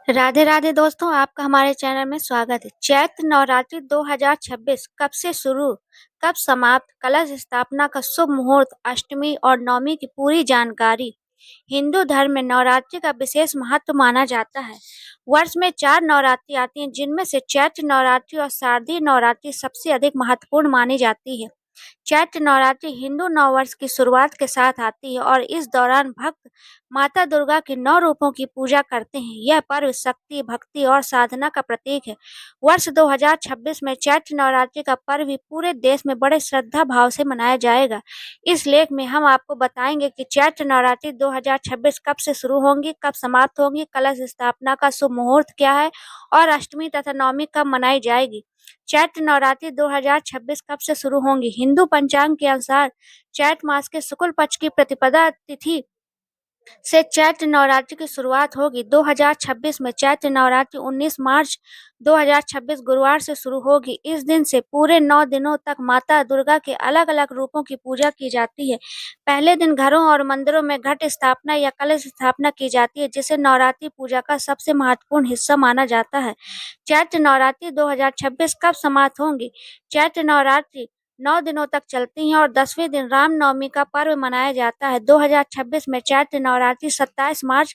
राधे राधे दोस्तों, आपका हमारे चैनल में स्वागत है। चैत्र नवरात्रि 2026 कब से शुरू, कब समाप्त, कलश स्थापना का शुभ मुहूर्त, अष्टमी और नवमी की पूरी जानकारी। हिंदू धर्म में नवरात्रि का विशेष महत्व माना जाता है। वर्ष में 4 नवरात्रि आती हैं, जिनमें से चैत्र नवरात्रि और शारदीय नवरात्रि सबसे अधिक महत्वपूर्ण मानी जाती है। चैत्र नवरात्रि हिंदू नववर्ष की शुरुआत के साथ आती है और इस दौरान भक्त माता दुर्गा के 9 रूपों की पूजा करते हैं। यह पर्व शक्ति, भक्ति और साधना का प्रतीक है। वर्ष 2026 में चैत्र नवरात्रि का पर्व भी पूरे देश में बड़े श्रद्धा भाव से मनाया जाएगा। इस लेख में हम आपको बताएंगे कि चैत्र नवरात्रि 2026 कब से शुरू होंगी, कब समाप्त होंगी, कलश स्थापना का शुभ मुहूर्त क्या है और अष्टमी तथा नवमी कब मनाई जाएगी। चैत्र नवरात्रि 2026 कब से शुरू होंगी। हिंदू पंचांग के अनुसार चैत्र मास के शुक्ल पक्ष की प्रतिपदा तिथि से चैत्र नवरात्रि की शुरुआत होगी। 2026 में चैत्र नवरात्रि 19 मार्च 2026 गुरुवार से शुरू होगी। इस दिन से पूरे 9 दिनों तक माता दुर्गा के अलग अलग रूपों की पूजा की जाती है। पहले दिन घरों और मंदिरों में घट स्थापना या कलश स्थापना की जाती है, जिसे नवरात्रि पूजा का सबसे महत्वपूर्ण हिस्सा माना जाता है। चैत्र नवरात्रि 2026 कब समाप्त होंगी। चैत्र नवरात्रि 9 दिनों तक चलती हैं और 10वें दिन रामनवमी का पर्व मनाया जाता है। 2026 में चैत्र नवरात्रि 27 मार्च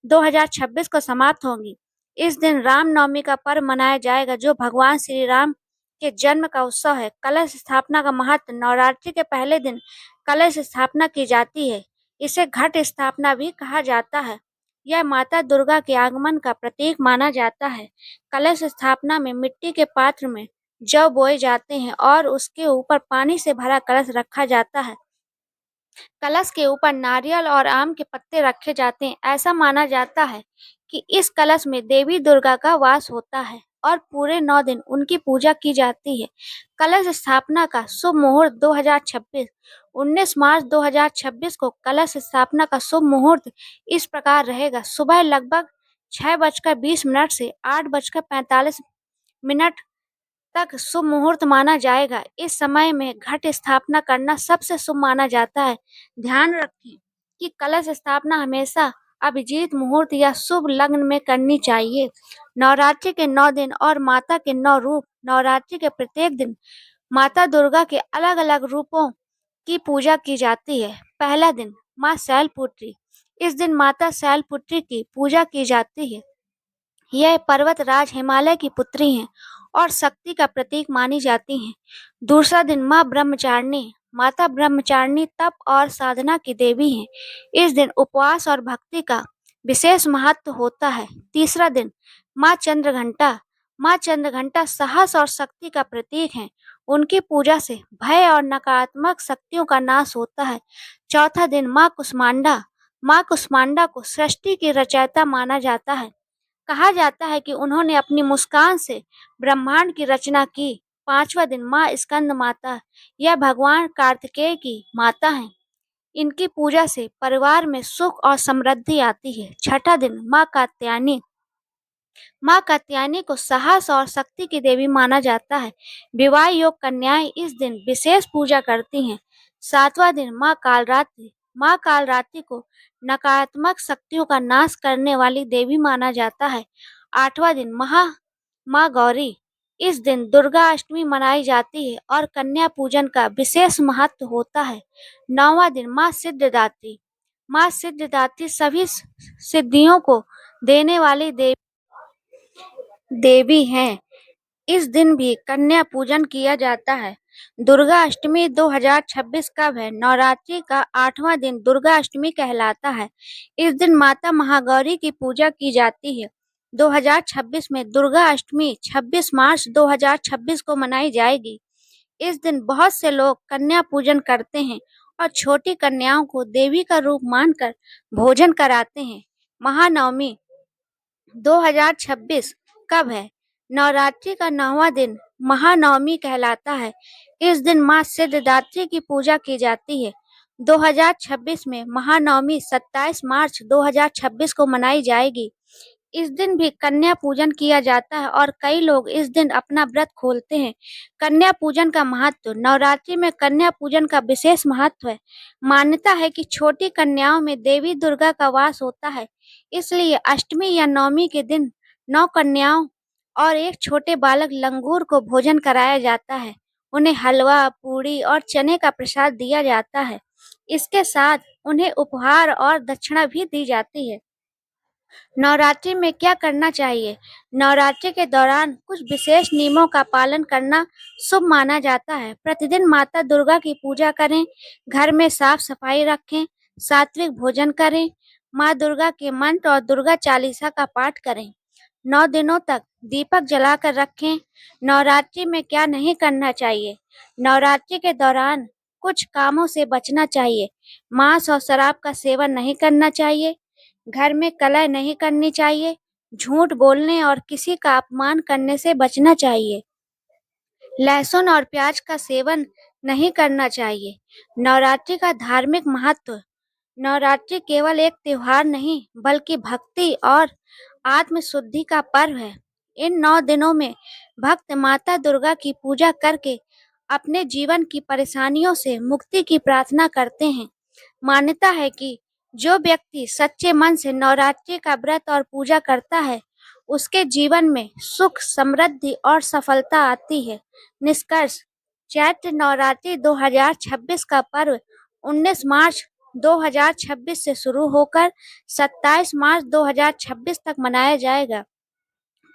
2026 को समाप्त होंगी। इस दिन रामनवमी का पर्व मनाया जाएगा, जो भगवान श्री राम के जन्म का उत्सव है। कलश स्थापना का महत्व। नवरात्रि के पहले दिन कलश स्थापना की जाती है। इसे घट स्थापना भी कहा जाता है। यह माता दुर्गा के आगमन का प्रतीक माना जाता है। कलश स्थापना में मिट्टी के पात्र में जौ बोए जाते हैं और उसके ऊपर पानी से भरा कलश रखा जाता है। कलश के ऊपर नारियल और आम के पत्ते रखे जाते हैं। ऐसा माना जाता है कि इस कलश में देवी दुर्गा का वास होता है और पूरे 9 दिन उनकी पूजा की जाती है। कलश स्थापना का शुभ मुहूर्त 2026। 19 मार्च 2026 को कलश स्थापना का शुभ मुहूर्त इस प्रकार रहेगा। सुबह लगभग 6:20 से 8:45 तक शुभ मुहूर्त माना जाएगा। इस समय में घट स्थापना करना सबसे शुभ माना जाता है। ध्यान रखें कि कलश स्थापना हमेशा अभिजीत मुहूर्त या शुभ लग्न में करनी चाहिए। नवरात्रि के 9 दिन और माता के 9 रूप। नवरात्रि के प्रत्येक दिन माता दुर्गा के अलग अलग रूपों की पूजा की जाती है। पहला दिन माँ शैलपुत्री। इस दिन माता शैलपुत्री की पूजा की जाती है। यह पर्वतराज हिमालय की पुत्री हैं और शक्ति का प्रतीक मानी जाती हैं। दूसरा दिन माँ ब्रह्मचारिणी। माता ब्रह्मचारिणी तप और साधना की देवी हैं। इस दिन उपवास और भक्ति का विशेष महत्व होता है। तीसरा दिन माँ चंद्रघंटा। माँ चंद्रघंटा साहस और शक्ति का प्रतीक हैं। उनकी पूजा से भय और नकारात्मक शक्तियों का नाश होता है। चौथा दिन माँ कुष्मांडा। माँ कुष्मांडा को सृष्टि की रचयिता माना जाता है। कहा जाता है कि उन्होंने अपनी मुस्कान से ब्रह्मांड की रचना की। पांचवा दिन माँ स्कंद माता। यह भगवान कार्तिकेय की माता हैं। इनकी पूजा से परिवार में सुख और समृद्धि आती है। छठा दिन माँ कात्यायनी। माँ कात्यायनी को साहस और शक्ति की देवी माना जाता है। विवाह योग कन्याएं इस दिन विशेष पूजा करती हैं। सातवां दिन माँ कालरात्रि। माँ कालरात्रि को नकारात्मक शक्तियों का नाश करने वाली देवी माना जाता है। आठवां दिन माँ गौरी। इस दिन दुर्गा अष्टमी मनाई जाती है और कन्या पूजन का विशेष महत्व होता है। नौवां दिन माँ सिद्धदात्री। माँ सिद्धदात्री सभी सिद्धियों को देने वाली देवी हैं। इस दिन भी कन्या पूजन किया जाता है। दुर्गा अष्टमी 2026 कब है। नवरात्रि का 8वां दिन दुर्गा अष्टमी कहलाता है। इस दिन माता महागौरी की पूजा की जाती है। 2026 में दुर्गा अष्टमी 26 मार्च 2026 को मनाई जाएगी। इस दिन बहुत से लोग कन्या पूजन करते हैं और छोटी कन्याओं को देवी का रूप मानकर भोजन कराते हैं। महानवमी 2026 कब है। नवरात्रि का 9वां दिन महानवमी कहलाता है। इस दिन माँ सिद्धदात्री की पूजा की जाती है। 2026 में महानवमी 27 मार्च 2026 को मनाई जाएगी। इस दिन भी कन्या पूजन किया जाता है और कई लोग इस दिन अपना व्रत खोलते हैं। कन्या पूजन का महत्व। नवरात्रि में कन्या पूजन का विशेष महत्व है। मान्यता है कि छोटी कन्याओं में देवी दुर्गा का वास होता है, इसलिए अष्टमी या नवमी के दिन 9 कन्याओं और एक छोटे बालक लंगूर को भोजन कराया जाता है। उन्हें हलवा, पूड़ी और चने का प्रसाद दिया जाता है। इसके साथ उन्हें उपहार और दक्षिणा भी दी जाती है। नवरात्रि में क्या करना चाहिए? नवरात्रि के दौरान कुछ विशेष नियमों का पालन करना शुभ माना जाता है। प्रतिदिन माता दुर्गा की पूजा करें, घर में साफ सफाई रखें, सात्विक भोजन करें, माँ दुर्गा के मंत्र और दुर्गा चालीसा का पाठ करें। 9 दिनों तक दीपक जलाकर रखें। नवरात्रि में क्या नहीं करना चाहिए? नवरात्रि के दौरान कुछ कामों से बचना चाहिए। मांस और शराब का सेवन नहीं करना चाहिए। घर में कलह नहीं करनी चाहिए। झूठ बोलने और किसी का अपमान करने से बचना चाहिए। लहसुन और प्याज का सेवन नहीं करना चाहिए। नवरात्रि का धार्मिक महत्व। नवरात्रि केवल एक त्योहार नहीं, बल्कि भक्ति और आत्म शुद्धि का पर्व है। इन 9 दिनों में भक्त माता दुर्गा की पूजा करके अपने जीवन की परेशानियों से मुक्ति की प्रार्थना करते हैं। मान्यता है कि जो व्यक्ति सच्चे मन से नवरात्रि का व्रत और पूजा करता है, उसके जीवन में सुख, समृद्धि और सफलता आती है। निष्कर्ष: चैत्र नवरात्रि 2026 का पर्व 19 मार्च 2026 से शुरू होकर 27 मार्च 2026 तक मनाया जाएगा।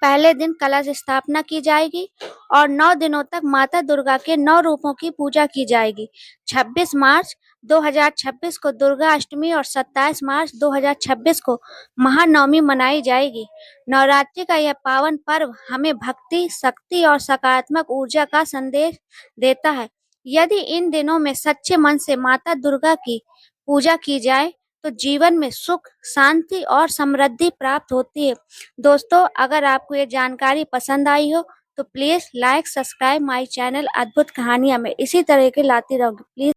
पहले दिन कलश स्थापना की जाएगी और 9 दिनों तक माता दुर्गा के 9 रूपों की पूजा की जाएगी। 26 मार्च 2026 को दुर्गा अष्टमी और 27 मार्च 2026 को महानवमी मनाई जाएगी। नवरात्रि का यह पावन पर्व हमें भक्ति, शक्ति और सकारात्मक ऊर्जा का संदेश देता है। यदि इन दिनों में सच्चे मन से माता दुर्गा की पूजा की जाए तो जीवन में सुख, शांति और समृद्धि प्राप्त होती है। दोस्तों, अगर आपको ये जानकारी पसंद आई हो तो please like, subscribe my channel अद्भुत कहानियाँ। मैं इसी तरह के लाती रहूँगी। प्लीज़